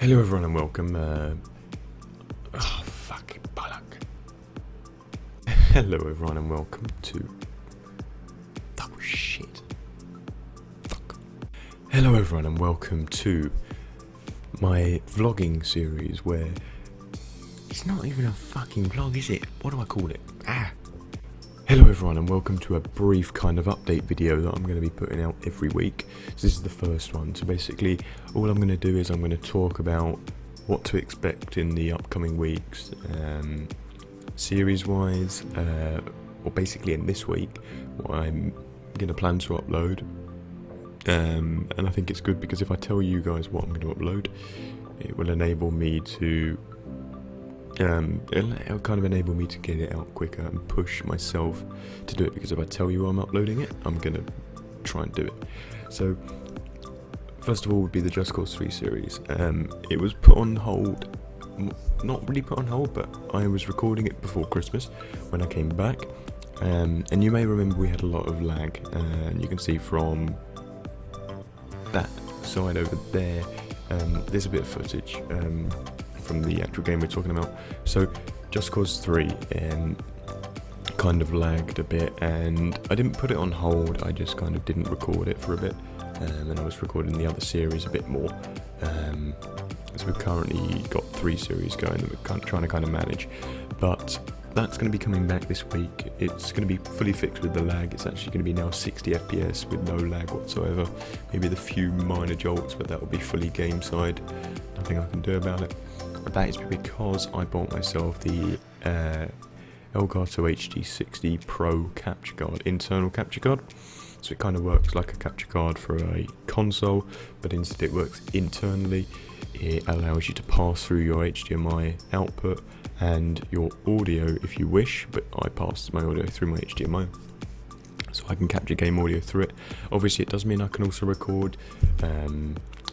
Hello everyone and welcome, fucking bollock. Hello everyone and welcome to, shit. Fuck. Hello everyone and welcome to my vlogging series where, it's not even a fucking vlog, is it? What do I call it? Hello everyone and welcome to a brief kind of update video that I'm going to be putting out every week. So this is the first one. So basically all I'm going to do is I'm going to talk about what to expect in the upcoming weeks, series wise, or basically in this week what I'm going to plan to upload. And I think it's good because if I tell you guys what I'm going to upload, it will enable me to it'll kind of enable me to get it out quicker and push myself to do it, because if I tell you I'm uploading it, I'm gonna try and do it. So first of all would be the Just Cause 3 series. It was put on hold, not really put on hold, but I was recording it before Christmas when I came back, and you may remember we had a lot of lag, and you can see from that side over there, there's a bit of footage from the actual game we're talking about. So Just Cause 3 kind of lagged a bit, and I didn't put it on hold, I just kind of didn't record it for a bit, and I was recording the other series a bit more. So we've currently got 3 series going that we're trying to manage, but that's going to be coming back this week. It's going to be fully fixed with the lag. It's actually going to be now 60 FPS with no lag whatsoever, maybe the few minor jolts, but that will be fully game side, nothing I can do about it. That is because I bought myself the Elgato HD60 Pro capture card, internal capture card. So it kind of works like a capture card for a console, but instead it works internally. It allows you to pass through your HDMI output and your audio if you wish, but I pass my audio through my HDMI. So I can capture game audio through it. Obviously it does mean I can also record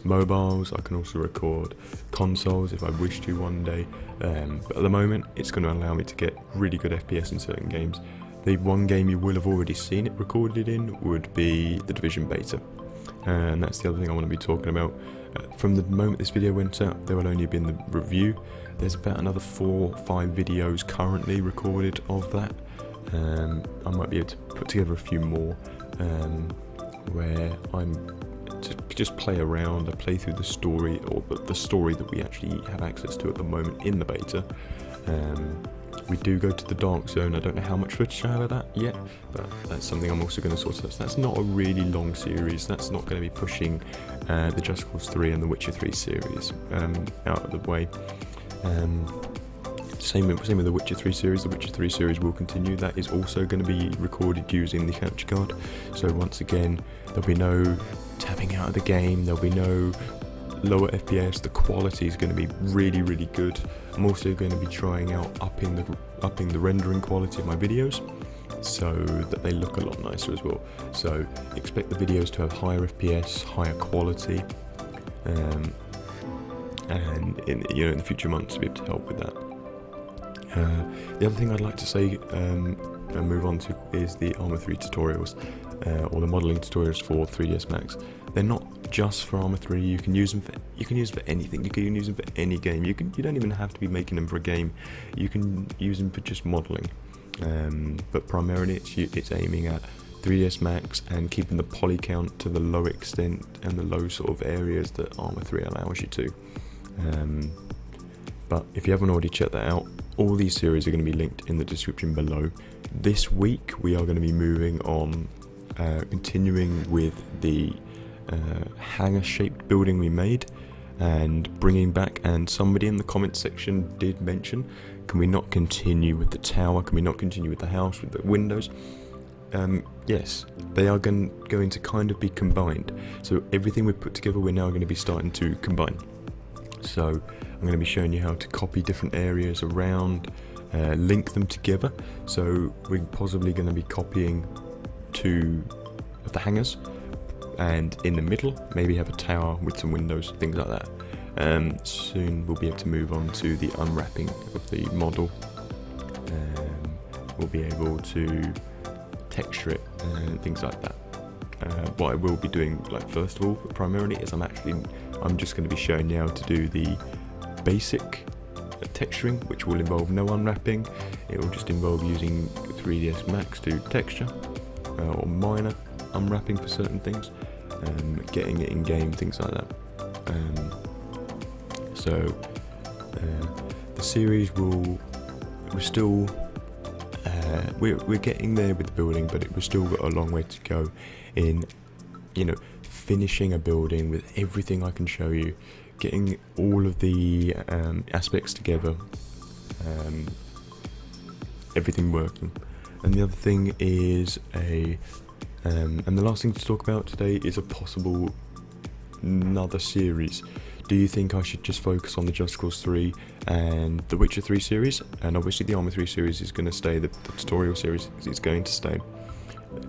mobiles, I can also record consoles if I wish to one day, but at the moment it's going to allow me to get really good FPS in certain games. The one game you will have already seen it recorded in would be the Division beta, and that's the other thing I want to be talking about. From the moment this video went out, there will only have been the review. There's about another 4 or 5 videos currently recorded of that. I might be able to put together a few more where I'm just play around, I play through the story, or the story that we actually have access to at the moment in the beta. We do go to the Dark Zone. I don't know how much footage I have of that yet, but that's something I'm also going to sort out. So that's not a really long series. That's not going to be pushing the Just Cause 3 and the Witcher 3 series out of the way. Same with the Witcher 3 series. The Witcher 3 series will continue. That is also going to be recorded using the capture card. So once again, there'll be no tapping out of the game, there'll be no lower FPS, the quality is going to be really, really good. I'm also going to be trying out upping the rendering quality of my videos so that they look a lot nicer as well. So expect the videos to have higher FPS, higher quality, and in the future months to be able to help with that. The other thing I'd like to say and move on to is the Arma 3 tutorials, or the modelling tutorials for 3ds Max. They're not just for Arma 3. You can use them for anything. You can use them for any game. You don't even have to be making them for a game. You can use them for just modelling. But primarily it's aiming at 3ds Max and keeping the poly count to the low extent and the low sort of areas that Arma 3 allows you to. But if you haven't already checked that out, all these series are going to be linked in the description below. This week we are going to be moving on, continuing with the hangar shaped building we made and bringing back, and somebody in the comments section did mention, can we not continue with the tower, can we not continue with the house with the windows? Yes, they are going to kind of be combined. So everything we've put together we're now going to be starting to combine. So I'm going to be showing you how to copy different areas around, link them together. So we're possibly going to be copying 2 of the hangars, and in the middle maybe have a tower with some windows, things like that. Soon we'll be able to move on to the unwrapping of the model. We'll be able to texture it and things like that. What I will be doing, like first of all, primarily, is I'm actually I'm just going to be showing you how to do the basic texturing, which will involve no unwrapping. It will just involve using 3ds Max to texture, or minor unwrapping for certain things, getting it in game, things like that. The series we're getting there with the building, but we've still got a long way to go in, finishing a building with everything I can show you, getting all of the aspects together, everything working. And the other thing is and the last thing to talk about today is a possible another series. Do you think I should just focus on the Just Cause 3 and the Witcher 3 series? And obviously the Arma 3 series is going to stay, the tutorial series is going to stay.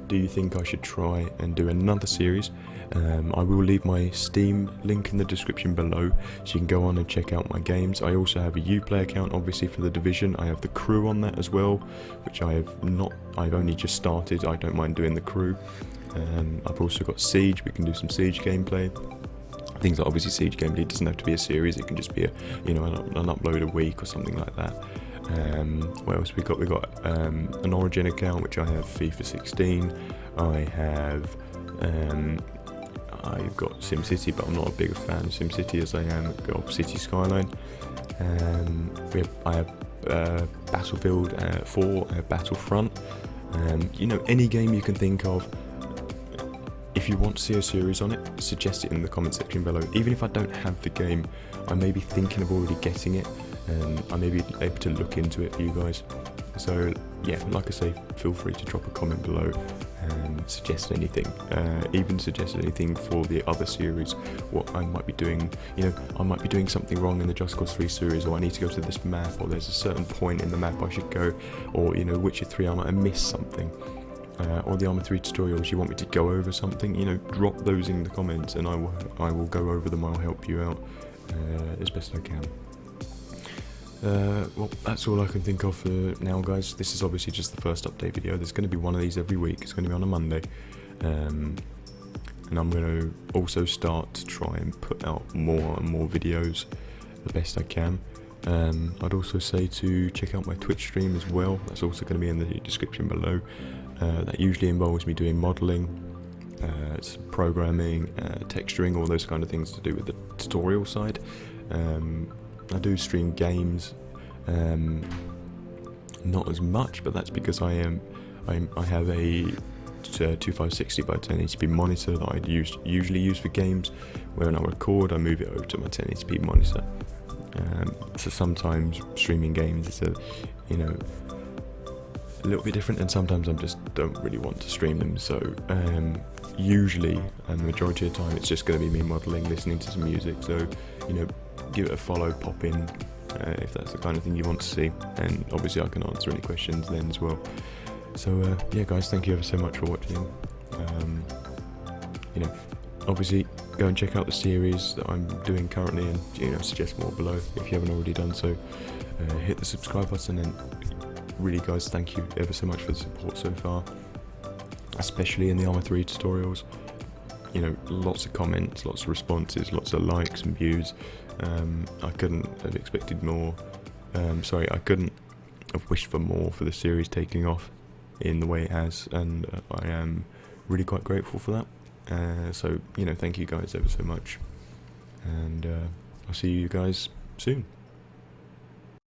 Do you think I should try and do another series? I will leave my Steam link in the description below, so you can go on and check out my games. I also have a Uplay account, obviously, for the Division. I have the crew on that as well, which I've only just started. I don't mind doing the crew. I've also got Siege. We can do some Siege gameplay. Things like, obviously, Siege gameplay doesn't have to be a series. It can just be an upload a week or something like that. What else we got? We got an Origin account, which I have FIFA 16. I've got SimCity, but I'm not a big fan of SimCity as I am of City Skyline. I have Battlefield 4, I have Battlefront. Any game you can think of. If you want to see a series on it, suggest it in the comment section below. Even if I don't have the game, I may be thinking of already getting it, and I may be able to look into it for you guys. So yeah, like I say, feel free to drop a comment below and suggest anything. Even suggest anything for the other series, what I might be doing. I might be doing something wrong in the Just Cause 3 series, or I need to go to this map, or there's a certain point in the map I should go, or Witcher 3 I might have missed something. Or the Arma 3 tutorials, you want me to go over something, drop those in the comments and I will go over them. I'll help you out as best I can. Well, that's all I can think of for now, guys. This is obviously just the first update video. There's going to be one of these every week. It's going to be on a Monday. And I'm going to also start to try and put out more and more videos the best I can. I'd also say to check out my Twitch stream as well. That's also going to be in the description below. That usually involves me doing modelling, programming, texturing, all those kind of things to do with the tutorial side. I do stream games, not as much, but that's because I have a 2560 by 1080p monitor that I usually use for games. When I record, I move it over to my 1080p monitor. So sometimes streaming games is a little bit different, and sometimes I just don't really want to stream them. So usually, and the majority of the time, it's just going to be me modelling, listening to some music. So give it a follow, pop in if that's the kind of thing you want to see, and obviously I can answer any questions then as well. So yeah, guys, thank you ever so much for watching. Obviously go and check out the series that I'm doing currently, and suggest more below if you haven't already done so. Hit the subscribe button, and really, guys, thank you ever so much for the support so far, especially in the Arma 3 tutorials. Lots of comments, lots of responses, lots of likes and views. I couldn't have expected more. I couldn't have wished for more for the series taking off in the way it has, and I am really quite grateful for that. So thank you guys ever so much, and I'll see you guys soon.